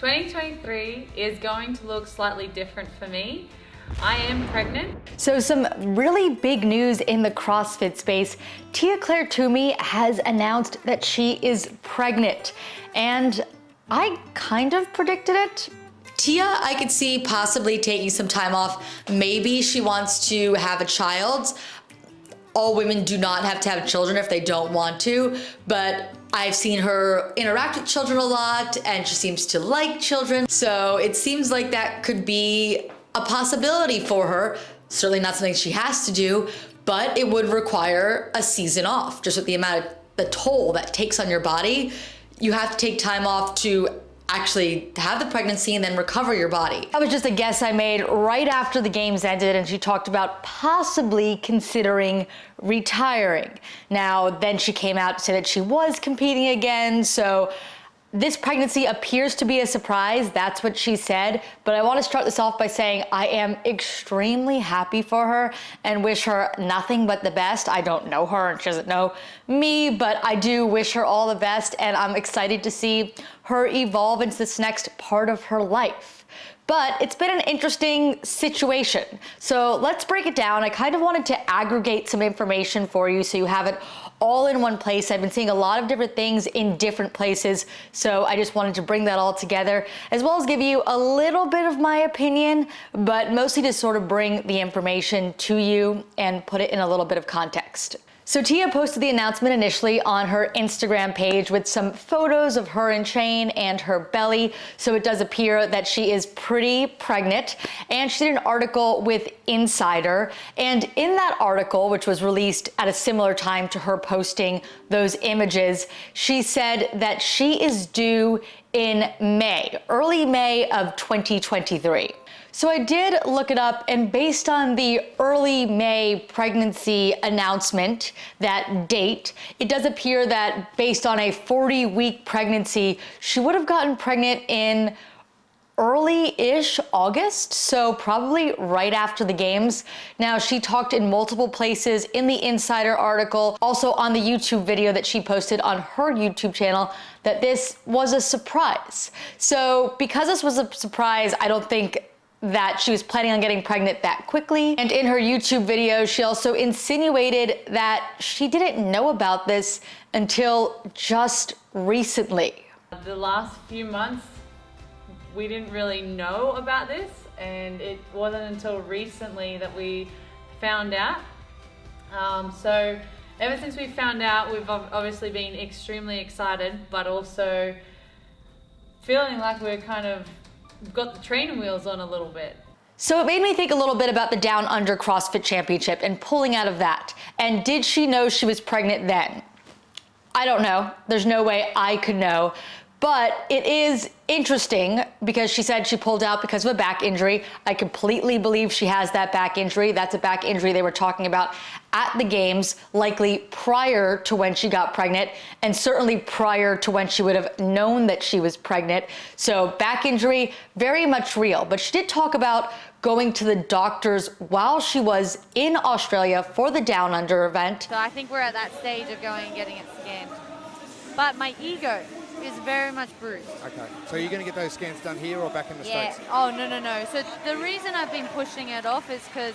2023 is going to look slightly different for me. I am pregnant. So some really big news in the CrossFit space. TIA-CLAIR TOOMEY has announced that she is pregnant, and I kind of predicted it. Tia, I could see possibly taking some time off. Maybe she wants to have a child. All women do not have to have children if they don't want to, but I've seen her interact with children a lot and she seems to like children. So it seems like that could be a possibility for her. Certainly not something she has to do, but it would require a season off. Just with the amount of the toll that takes on your body, you have to take time off to actually have the pregnancy and then recover your body. That was just a guess I made right after the games ended, and she talked about possibly considering retiring. Now, then she came out to say that she was competing again, so this pregnancy appears to be a surprise. That's what she said. But I want to start this off by saying I am extremely happy for her and wish her nothing but the best. I don't know her and she doesn't know me, but I do wish her all the best, and I'm excited to see her evolve into this next part of her life. But it's been an interesting situation. So let's break it down. I kind of wanted to aggregate some information for you so you have it all in one place. I've been seeing a lot of different things in different places, so I just wanted to bring that all together, as well as give you a little bit of my opinion, but mostly to sort of bring the information to you and put it in a little bit of context. So Tia posted the announcement initially on her Instagram page with some photos of her in chain and her belly. So it does appear that she is pretty pregnant. And she did an article with Insider. And in that article, which was released at a similar time to her posting those images, she said that she is due in May, early May of 2023. So I did look it up, and based on the early May pregnancy announcement, that date, it does appear that based on a 40-week pregnancy, she would have gotten pregnant in early-ish August, so probably right after the games. Now, she talked in multiple places in the Insider article, also on the YouTube video that she posted on her YouTube channel, that this was a surprise. So because this was a surprise, I don't think that she was planning on getting pregnant that quickly. And in her YouTube video, she also insinuated that she didn't know about this until just recently. The last few months, we didn't really know about this, and it wasn't until recently that we found out. So ever since we found out, we've obviously been extremely excited, but also feeling like we're kind of got the training wheels on a little bit. So it made me think a little bit about the Down Under CrossFit Championship and pulling out of that. And did she know she was pregnant then? I don't know. There's no way I could know. But it is interesting because she said she pulled out because of a back injury. I completely believe she has that back injury. That's a back injury they were talking about at the games, likely prior to when she got pregnant, and certainly prior to when she would have known that she was pregnant. So back injury, very much real. But she did talk about going to the doctors while she was in Australia for the Down Under event. So I think we're at that stage of going and getting it scanned. But my ego is very much bruised. Okay, so you're going to get those scans done here or back in the States? Oh, no. So the reason I've been pushing it off is because,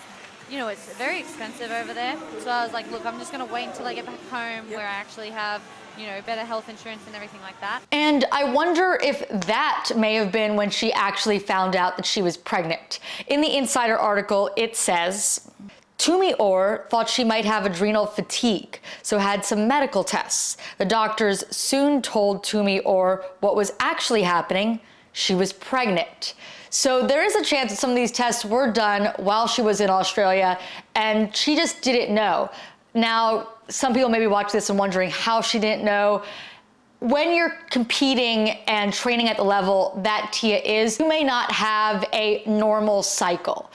you know, it's very expensive over there. So I was like, look, I'm just going to wait until I get back home where I actually have, you know, better health insurance and everything like that. And I wonder if that may have been when she actually found out that she was pregnant. In the Insider article, it says, toomey-orr thought she might have adrenal fatigue, so had some medical tests. The doctors soon told toomey-orr what was actually happening. She was pregnant. So there is a chance that some of these tests were done while she was in Australia, and she just didn't know. Now, some people may be watching this and wondering how she didn't know. When you're competing and training at the level that Tia is, you may not have a normal cycle.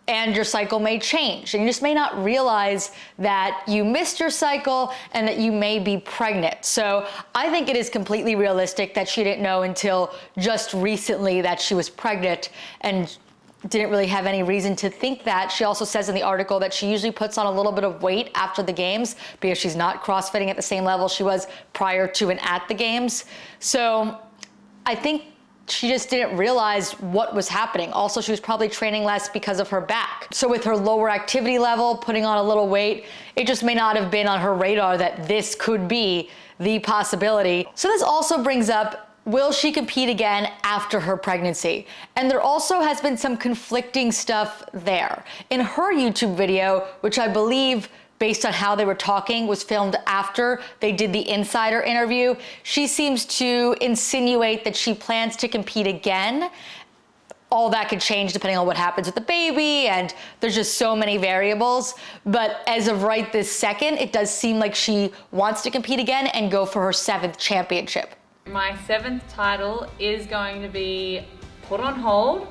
And your cycle may change, and you just may not realize that you missed your cycle and that you may be pregnant. So I think it is completely realistic that she didn't know until just recently that she was pregnant and didn't really have any reason to think that. She also says in the article that she usually puts on a little bit of weight after the games because she's not CrossFitting at the same level she was prior to and at the games. So I think she just didn't realize what was happening. Also, she was probably training less because of her back. So with her lower activity level, putting on a little weight, it just may not have been on her radar that this could be the possibility. So this also brings up, will she compete again after her pregnancy? And there also has been some conflicting stuff there. In her YouTube video, which I believe, based on how they were talking, was filmed after they did the insider interview, she seems to insinuate that she plans to compete again. All that could change depending on what happens with the baby, and there's just so many variables. But as of right this second, it does seem like she wants to compete again and go for her 7th championship. My 7th title is going to be put on hold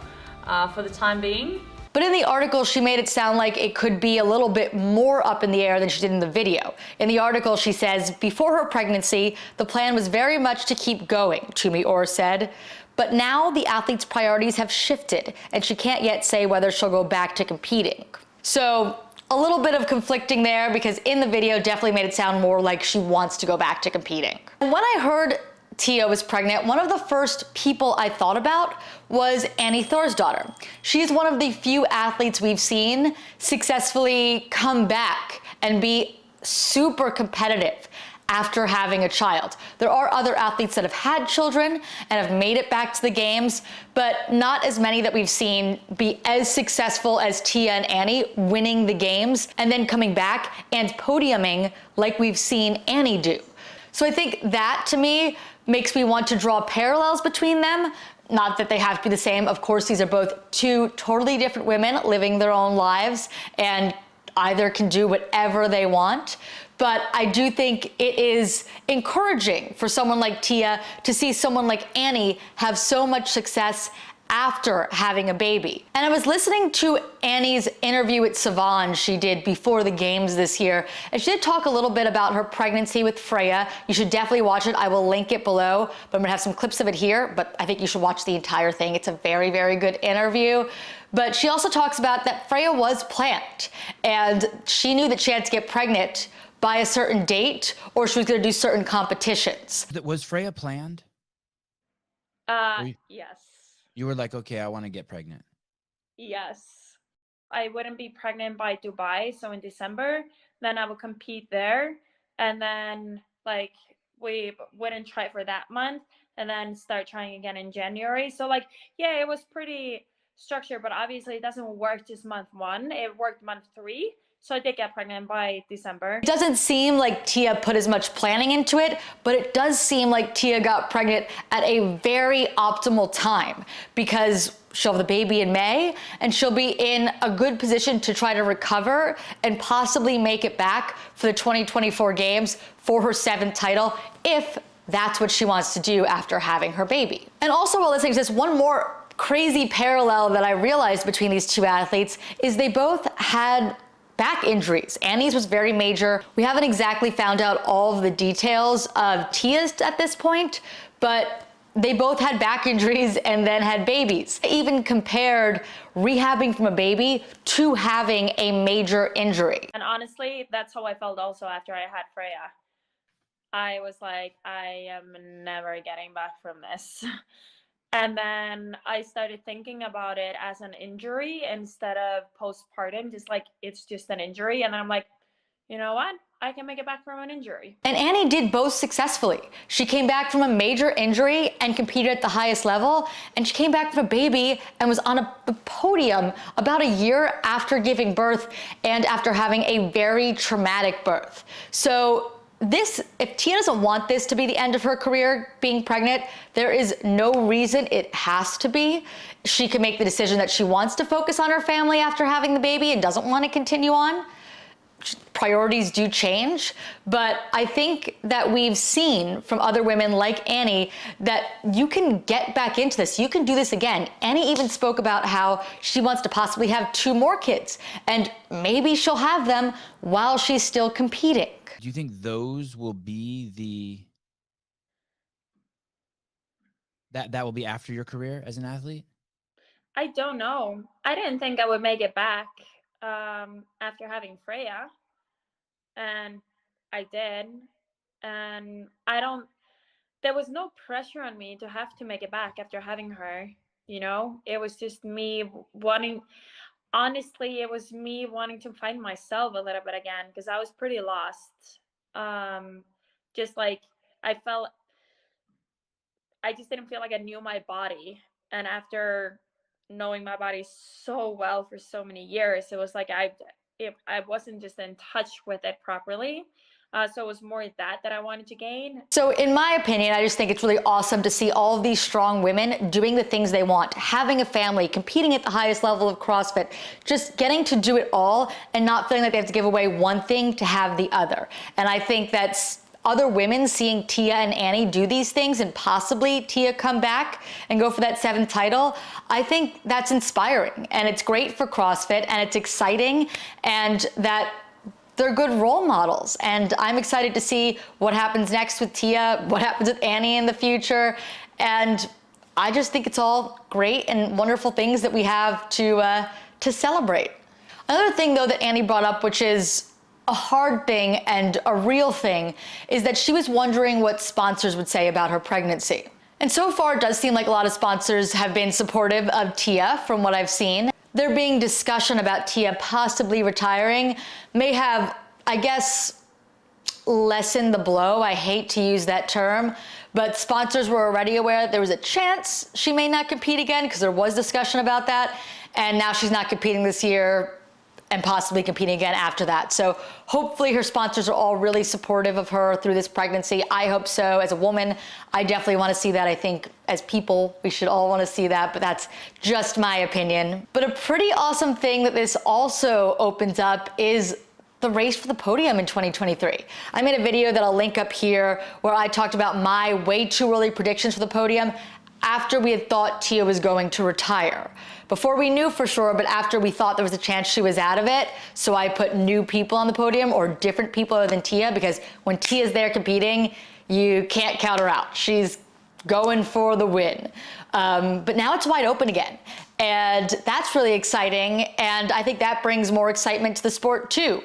for the time being. But in the article, she made it sound like it could be a little bit more up in the air than she did in the video. In the article, she says, before her pregnancy, the plan was very much to keep going, toomey-orr said. But now the athlete's priorities have shifted, and she can't yet say whether she'll go back to competing. So a little bit of conflicting there, because in the video definitely made it sound more like she wants to go back to competing. And when I heard Tia was pregnant, one of the first people I thought about was Annie Thorisdottir. She's one of the few athletes we've seen successfully come back and be super competitive after having a child. There are other athletes that have had children and have made it back to the games, but not as many that we've seen be as successful as Tia and Annie, winning the games and then coming back and podiuming like we've seen Annie do. So I think that, to me, makes me want to draw parallels between them. Not that they have to be the same. Of course, these are both two totally different women living their own lives, and either can do whatever they want. But I do think it is encouraging for someone like Tia to see someone like Annie have so much success after having a baby. And I was listening to Annie's interview with Savan she did before the games this year, and she did talk a little bit about her pregnancy with Freya. You should definitely watch it. I will link it below, but I'm gonna have some clips of it here, but I think you should watch the entire thing. It's a very, very good interview. But she also talks about that Freya was planned, and she knew that she had to get pregnant by a certain date, or she was gonna do certain competitions. Was Freya planned? Yes. You were like, okay, I want to get pregnant. Yes. I wouldn't be pregnant by Dubai, so in December, then I would compete there, and then like we wouldn't try for that month, and then start trying again in January. So like, yeah, it was pretty structured, but obviously it doesn't work just month 1. It worked month 3. So I did get pregnant by December. It doesn't seem like Tia put as much planning into it, but it does seem like Tia got pregnant at a very optimal time, because she'll have the baby in May and she'll be in a good position to try to recover and possibly make it back for the 2024 games for her 7th title, if that's what she wants to do after having her baby. And also, while listening to this, one more crazy parallel that I realized between these two athletes is they both had back injuries. Annie's was very major. We haven't exactly found out all of the details of Tia's at this point, but they both had back injuries and then had babies. They even compared rehabbing from a baby to having a major injury. And honestly, that's how I felt also after I had Freya. I was like, I am never getting back from this. And then I started thinking about it as an injury instead of postpartum, just like it's just an injury. And then I'm like, you know what? I can make it back from an injury. And Annie did both successfully. She came back from a major injury and competed at the highest level, and she came back from a baby and was on the podium about a year after giving birth and after having a very traumatic birth. So if Tia doesn't want this to be the end of her career, being pregnant, there is no reason it has to be. She can make the decision that she wants to focus on her family after having the baby and doesn't want to continue on. Priorities do change, but I think that we've seen from other women like Annie that you can get back into this. You can do this again. Annie even spoke about how she wants to possibly have 2 more kids, and maybe she'll have them while she's still competing. Do you think those will be that will be after your career as an athlete? I don't know. I didn't think I would make it back after having Freya, and I did. And I don't there was no pressure on me to have to make it back after having her. You know, it was just me wanting, honestly, it was me wanting to find myself a little bit again, because I was pretty lost. Just like I felt, I just didn't feel like I knew my body. And after knowing my body so well for so many years, it was like I wasn't just in touch with it properly. So it was more that I wanted to gain. So in my opinion, I just think it's really awesome to see all of these strong women doing the things they want, having a family, competing at the highest level of CrossFit, just getting to do it all and not feeling like they have to give away one thing to have the other. And I think that's other women seeing Tia and Annie do these things, and possibly Tia come back and go for that 7th title. I think that's inspiring, and it's great for CrossFit, and it's exciting, and that they're good role models. And I'm excited to see what happens next with Tia, what happens with Annie in the future. And I just think it's all great and wonderful things that we have to celebrate. Another thing though that Annie brought up, which is a hard thing and a real thing, is that she was wondering what sponsors would say about her pregnancy. And so far it does seem like a lot of sponsors have been supportive of Tia from what I've seen. There being discussion about Tia possibly retiring may have, I guess, lessened the blow. I hate to use that term, but sponsors were already aware that there was a chance she may not compete again, because there was discussion about that. And now she's not competing this year and possibly competing again after that. So hopefully her sponsors are all really supportive of her through this pregnancy. I hope so. As a woman, I definitely want to see that. I think as people, we should all want to see that, but that's just my opinion. But a pretty awesome thing that this also opens up is the race for the podium in 2023. I made a video that I'll link up here where I talked about my way too early predictions for the podium after we had thought Tia was going to retire. Before we knew for sure, but after we thought there was a chance she was out of it. So I put new people on the podium, or different people other than Tia, because when Tia's there competing, you can't count her out. She's going for the win. But now it's wide open again. And that's really exciting. And I think that brings more excitement to the sport too.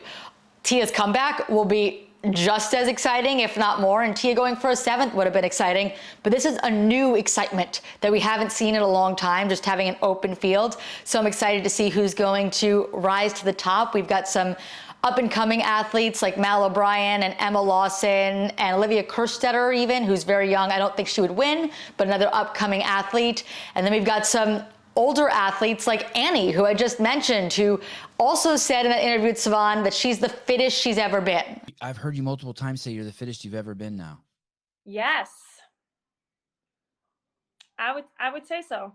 Tia's comeback will be just as exciting, if not more, and Tia going for a 7th would have been exciting. But this is a new excitement that we haven't seen in a long time, just having an open field. So I'm excited to see who's going to rise to the top. We've got some up-and-coming athletes like Mal O'Brien and Emma Lawson and Olivia Kerstetter even, who's very young. I don't think she would win, but another upcoming athlete. And then we've got some older athletes like Annie, who I just mentioned, who also said in that interview with Savan that she's the fittest she's ever been. I've heard you multiple times say you're the fittest you've ever been now. Yes. I would say so.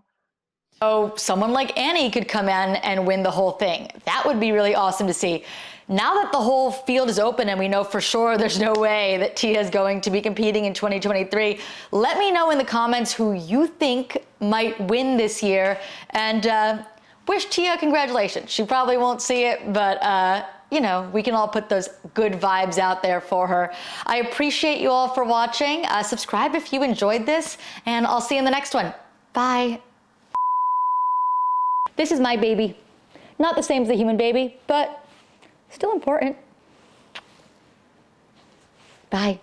So someone like Annie could come in and win the whole thing. That would be really awesome to see. Now that the whole field is open and we know for sure there's no way that Tia is going to be competing in 2023, let me know in the comments who you think might win this year, and wish Tia congratulations. She probably won't see it, but you know, we can all put those good vibes out there for her. I appreciate you all for watching. Subscribe if you enjoyed this, and I'll see you in the next one. Bye. This is my baby. Not the same as the human baby, but still important. Bye.